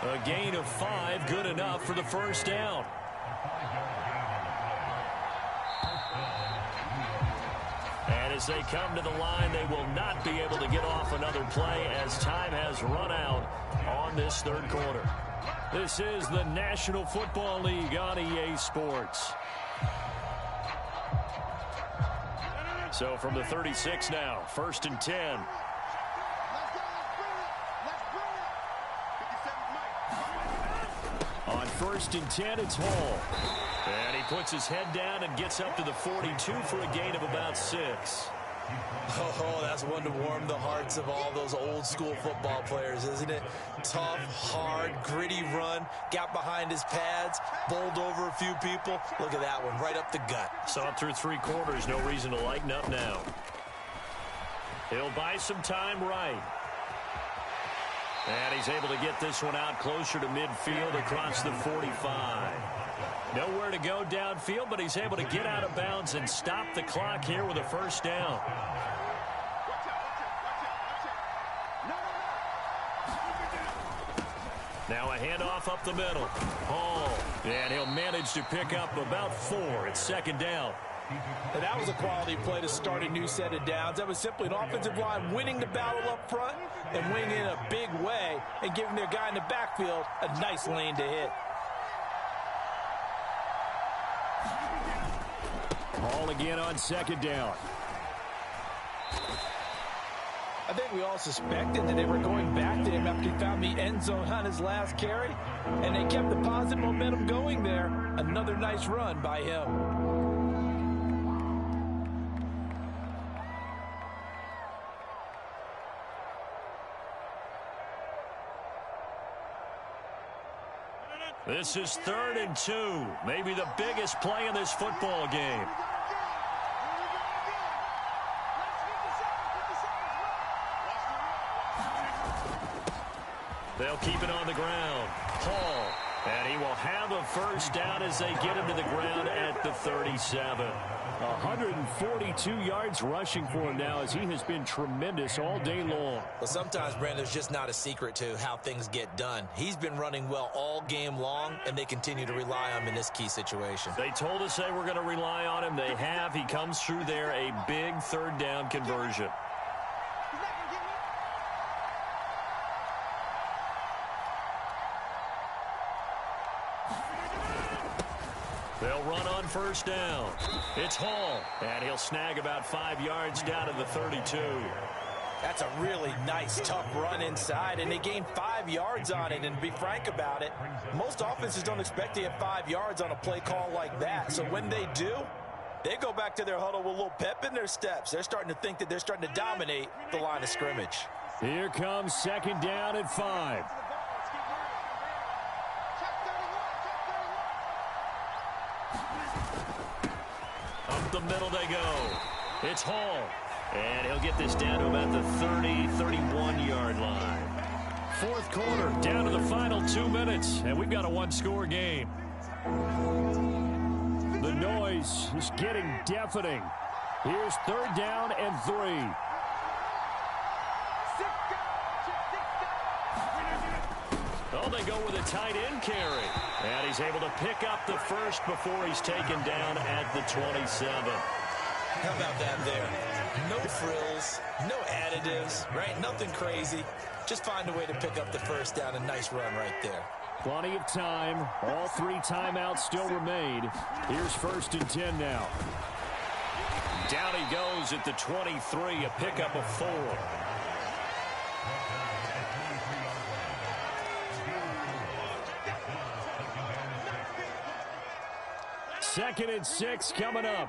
A gain of 5, good enough for the first down. And as they come to the line, they will not be able to get off another play as time has run out on this third quarter. This is the National Football League on EA Sports. So from the 36 now, 1st and 10. On 1st and 10, it's Hall. And he puts his head down and gets up to the 42 for a gain of about 6. Oh, that's one to warm the hearts of all those old school football players, isn't it? Tough, hard, gritty run, got behind his pads, bowled over a few people. Look at that one, right up the gut. Saw it through 3 quarters, no reason to lighten up now. He'll buy some time right. And he's able to get this one out closer to midfield across the 45. Nowhere to go downfield, but he's able to get out of bounds and stop the clock here with a first down. Now a handoff up the middle. Hall. And he'll manage to pick up about 4. It's 2nd down. And that was a quality play to start a new set of downs. That was simply an offensive line winning the battle up front and winning in a big way and giving their guy in the backfield a nice lane to hit. Hall again on 2nd down. I think we all suspected that they were going back to him after he found the end zone on his last carry, and they kept the positive momentum going there. Another nice run by him. This is 3rd and 2, maybe the biggest play in this football game. They'll keep it on the ground. Hall, and he will have a first down as they get him to the ground at the 37. 142 yards rushing for him now as he has been tremendous all day long. Well, sometimes, Brandon, there's just not a secret to how things get done. He's been running well all game long, and they continue to rely on him in this key situation. They told us they were going to rely on him. They have. He comes through there, a big 3rd down conversion. They'll run on 1st down. It's Hall, and he'll snag about 5 yards down to the 32. That's a really nice, tough run inside, and they gained 5 yards on it. And to be frank about it, most offenses don't expect to get 5 yards on a play call like that. So when they do, they go back to their huddle with a little pep in their steps. They're starting to think that they're starting to dominate the line of scrimmage. Here comes 2nd down at 5. Up the middle they go. It's Hall. And he'll get this down to about the 30, 31-yard line. 4th quarter, down to the final 2 minutes, and we've got a 1-score game. The noise is getting deafening. Here's 3rd down and 3. Oh, they go with a tight end carry. And he's able to pick up the first before he's taken down at the 27. How about that there? No frills, no additives, right? Nothing crazy. Just find a way to pick up the first down. A nice run right there. Plenty of time. All 3 timeouts still remain. Here's 1st and 10 now. Down he goes at the 23, a pickup of 4. Second and 6 coming up.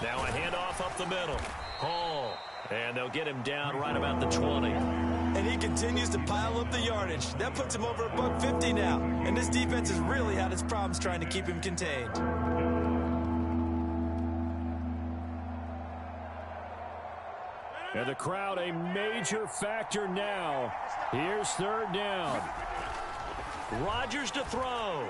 Now a handoff up the middle. Hall. And they'll get him down right about the 20. And he continues to pile up the yardage. That puts him over $150 now. And this defense has really had its problems trying to keep him contained. And the crowd a major factor now. Here's third down. Rodgers to throw.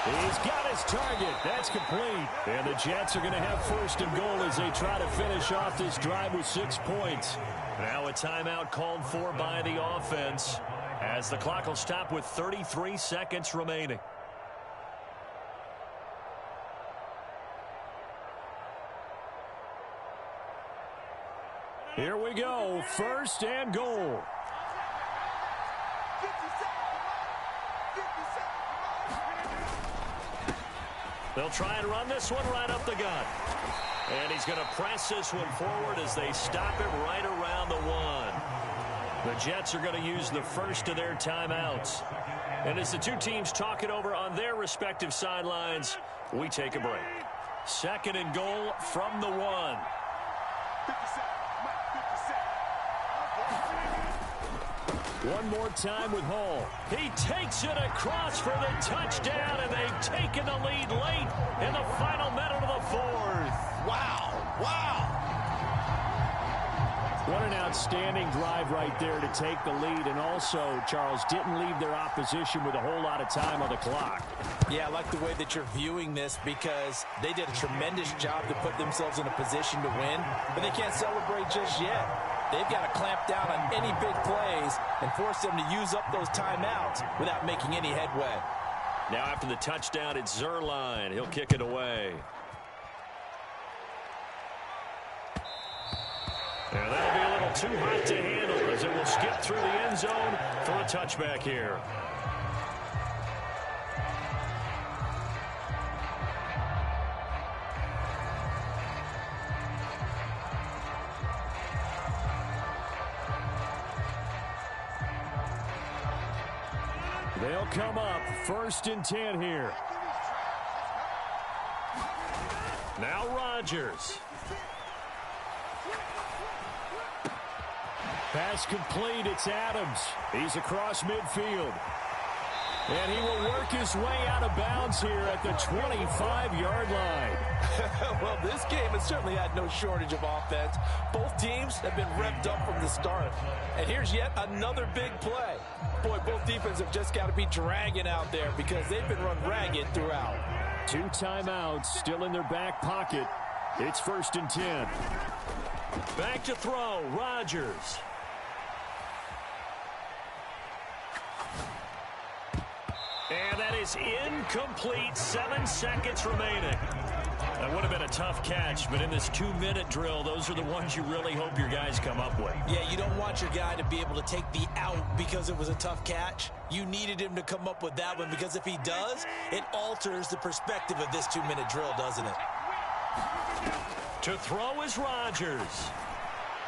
He's got his target. That's complete. And the Jets are going to have first and goal as they try to finish off this drive with 6 points. Now a timeout called for by the offense as the clock will stop with 33 seconds remaining. Here we go. First and goal. They'll try and run this one right up the gut. And he's going to press this one forward as they stop him right around the 1. The Jets are going to use the first of their timeouts. And as the two teams talk it over on their respective sidelines, we take a break. Second and goal from the 1. One more time with Hall. He takes it across for the touchdown, and they've taken the lead late in the final minute of the 4th. Wow. Wow. What an outstanding drive right there to take the lead, and also, Charles, didn't leave their opposition with a whole lot of time on the clock. Yeah, I like the way that you're viewing this because they did a tremendous job to put themselves in a position to win, but they can't celebrate just yet. They've got to clamp down on any big plays and force them to use up those timeouts without making any headway. Now after the touchdown, it's Zerline. He'll kick it away. And that'll be a little too hot to handle as it will skip through the end zone for a touchback here. They'll come up first and 10 here. Now Rodgers. Pass complete. It's Adams. He's across midfield. And he will work his way out of bounds here at the 25-yard line. Well, this game has certainly had no shortage of offense. Both teams have been revved up from the start. And here's yet another big play. Boy, both defenses have just got to be dragging out there because they've been run ragged throughout. 2 timeouts still in their back pocket. It's first and 10. Back to throw. Rodgers. And that is incomplete. 7 seconds remaining. That would have been a tough catch, but in this 2-minute drill, those are the ones you really hope your guys come up with. Yeah, you don't want your guy to be able to take the out because it was a tough catch. You needed him to come up with that one because if he does, it alters the perspective of this 2-minute drill, doesn't it? To throw is Rodgers.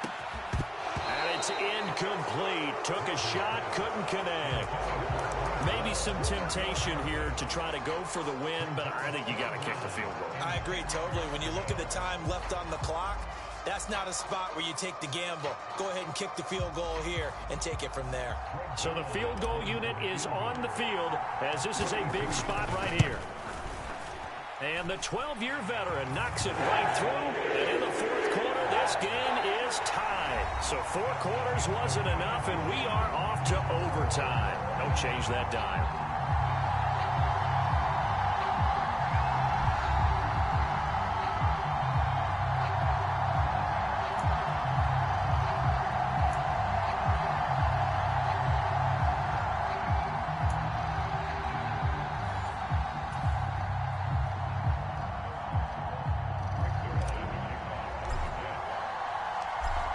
And it's incomplete. Took a shot, couldn't connect. Maybe some temptation here to try to go for the win, but I think you got to kick the field goal. I agree totally. When you look at the time left on the clock, that's not a spot where you take the gamble. Go ahead and kick the field goal here and take it from there. So the field goal unit is on the field as this is a big spot right here. And the 12-year veteran knocks it right through. And in the 4th quarter, this game is tied. So 4 quarters wasn't enough, and we are off to overtime. Don't change that dial.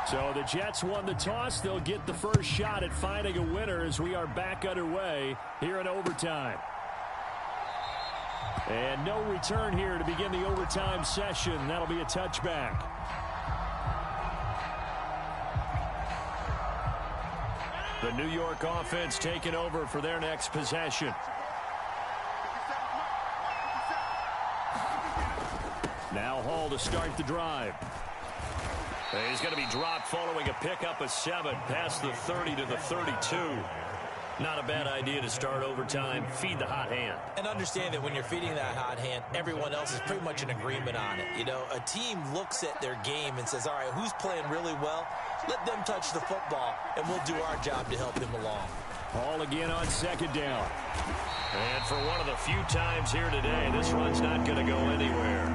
So the Jets won the toss. They'll get the first shot at finding a winner as we are back underway here in overtime. And no return here to begin the overtime session. That'll be a touchback. The New York offense taking over for their next possession. Hall to start the drive. He's going to be dropped following a pickup of 7 past the 30 to the 32. Not a bad idea to start overtime. Feed the hot hand. And understand that when you're feeding that hot hand, everyone else is pretty much in agreement on it. You know, a team looks at their game and says, all right, who's playing really well? Let them touch the football, and we'll do our job to help them along. Hall again on second down. And for one of the few times here today, this run's not going to go anywhere.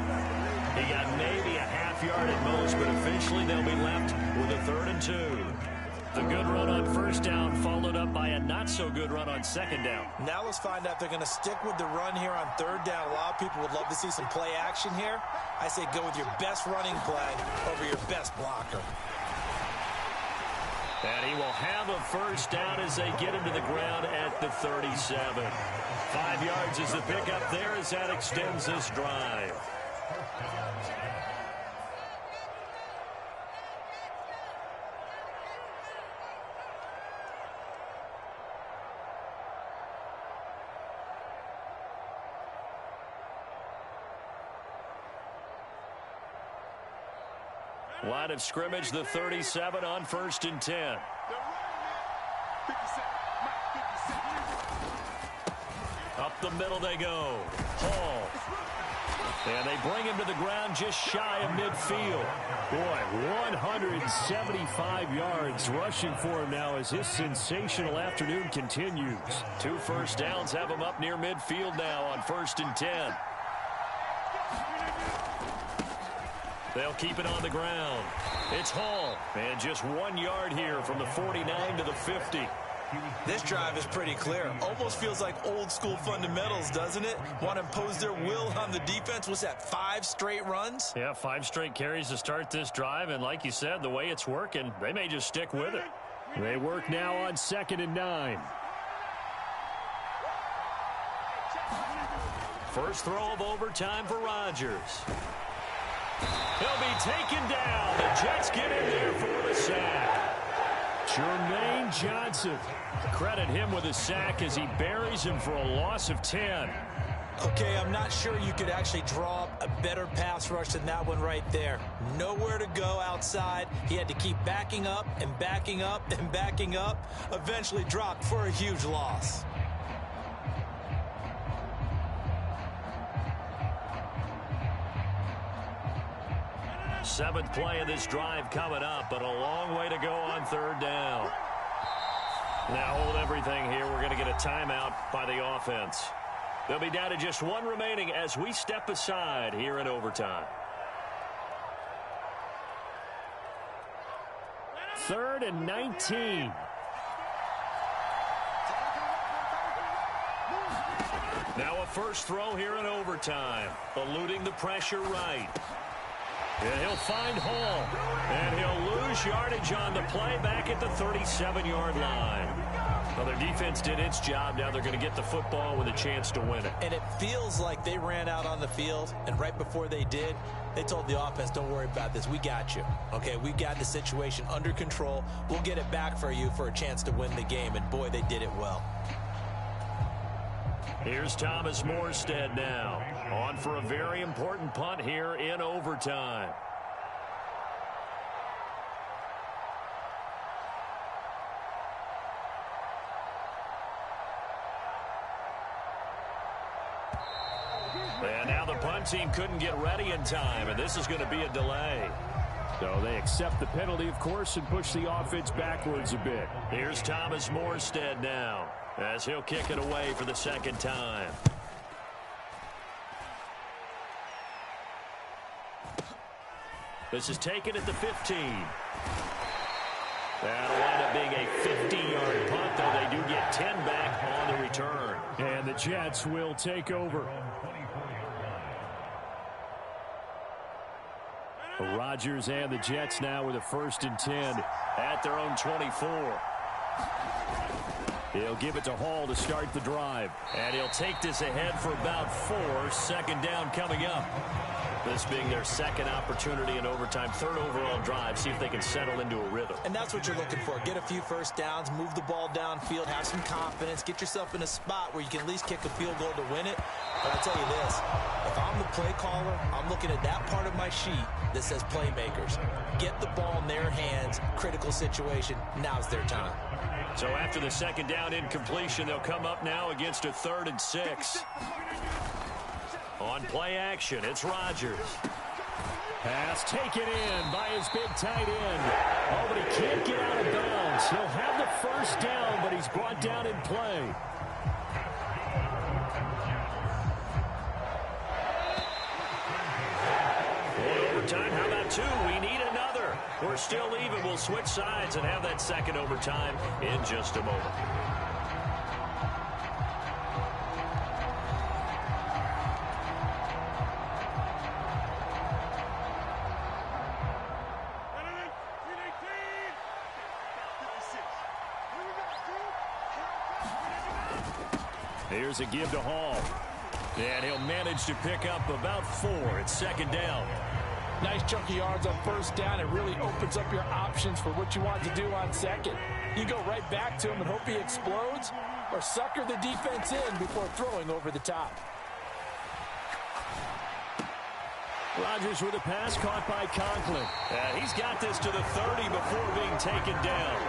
He got maybe a half yard at most, but eventually they'll be left with a 3rd and 2. A good run on first down, followed up by a not-so-good run on second down. Now let's find out if they're going to stick with the run here on 3rd down. A lot of people would love to see some play action here. I say go with your best running play over your best blocker. And he will have a first down as they get him to the ground at the 37. 5 yards is the pickup there as that extends this drive. Line of scrimmage, the 37 on 1st and 10. Up the middle they go. Hall. And they bring him to the ground just shy of midfield. Boy, 175 yards rushing for him now as his sensational afternoon continues. 2 first downs have him up near midfield now on 1st and 10. They'll keep it on the ground. It's Hall. And just 1 yard here from the 49 to the 50. This drive is pretty clear. Almost feels like old school fundamentals, doesn't it? Want to impose their will on the defense. Was that 5 straight runs? Yeah, 5 straight carries to start this drive. And like you said, the way it's working, they may just stick with it. They work now on 2nd and 9. First throw of overtime for Rodgers. He'll be taken down. The Jets get in there for the sack. Jermaine Johnson. Credit him with a sack as he buries him for a loss of 10. Okay, I'm not sure you could actually draw up a better pass rush than that one right there. Nowhere to go outside. He had to keep backing up and backing up and backing up. Eventually dropped for a huge loss. Seventh play of this drive coming up, but a long way to go on 3rd down. Now hold everything here. We're going to get a timeout by the offense. They'll be down to just 1 remaining as we step aside here in overtime. 3rd and 19. Now a first throw here in overtime, eluding the pressure right. And he'll find Hall. And he'll lose yardage on the play back at the 37-yard line. Well, their defense did its job. Now they're going to get the football with a chance to win it. And it feels like they ran out on the field, and right before they did, they told the offense, don't worry about this. We got you. Okay, we got the situation under control. We'll get it back for you for a chance to win the game. And, boy, they did it well. Here's Thomas Morstead now, on for a very important punt here in overtime. And now the punt team couldn't get ready in time, and this is going to be a delay. So they accept the penalty, of course, and push the offense backwards a bit. Here's Thomas Morstead now, as he'll kick it away for the 2nd time. This is taken at the 15. That'll end up being a 50-yard punt, though they do get 10 back on the return. And the Jets will take over. Rodgers and the Jets now with a 1st and 10 at their own 24. He'll give it to Hall to start the drive. And he'll take this ahead for about 4. 2nd down coming up. This being their second opportunity in overtime, third overall drive, see if they can settle into a rhythm. And that's what you're looking for. Get a few first downs, move the ball downfield, have some confidence, get yourself in a spot where you can at least kick a field goal to win it. But I'll tell you this, if I'm the play caller, I'm looking at that part of my sheet that says playmakers. Get the ball in their hands, critical situation, now's their time. So after the second down incompletion, they'll come up now against a 3rd and 6. On play action, it's Rodgers. Pass taken in by his big tight end. Oh, but he can't get out of bounds. He'll have the first down, but he's brought down in play. Overtime, how about 2? We need another. We're still even. We'll switch sides and have that second overtime in just a moment. Here's a give to Hall. And he'll manage to pick up about 4. It's 2nd down. Nice chunk of yards on first down. It really opens up your options for what you want to do on second. You go right back to him and hope he explodes, or sucker the defense in before throwing over the top. Rodgers with a pass caught by Conklin. He's got this to the 30 before being taken down.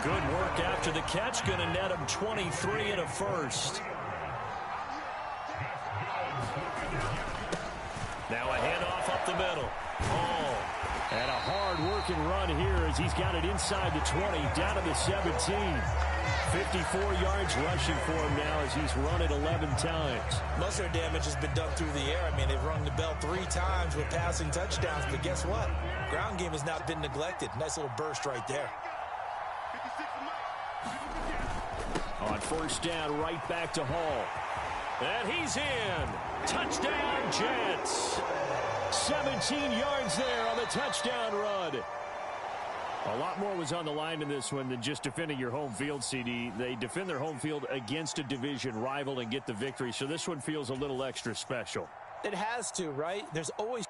Good work after the catch. Going to net him 23 and a first. Now a handoff up the middle. Oh, and a hard-working run here as he's got it inside the 20, down to the 17. 54 yards rushing for him now as he's run it 11 times. Most of their damage has been done through the air. I mean, they've rung the bell 3 times with passing touchdowns, but guess what? Ground game has not been neglected. Nice little burst right there. On first down, right back to Hall. And he's in. Touchdown, Jets. 17 yards there on the touchdown run. A lot more was on the line in this one than just defending your home field, CD. They defend their home field against a division rival and get the victory, so this one feels a little extra special. It has to, right? There's always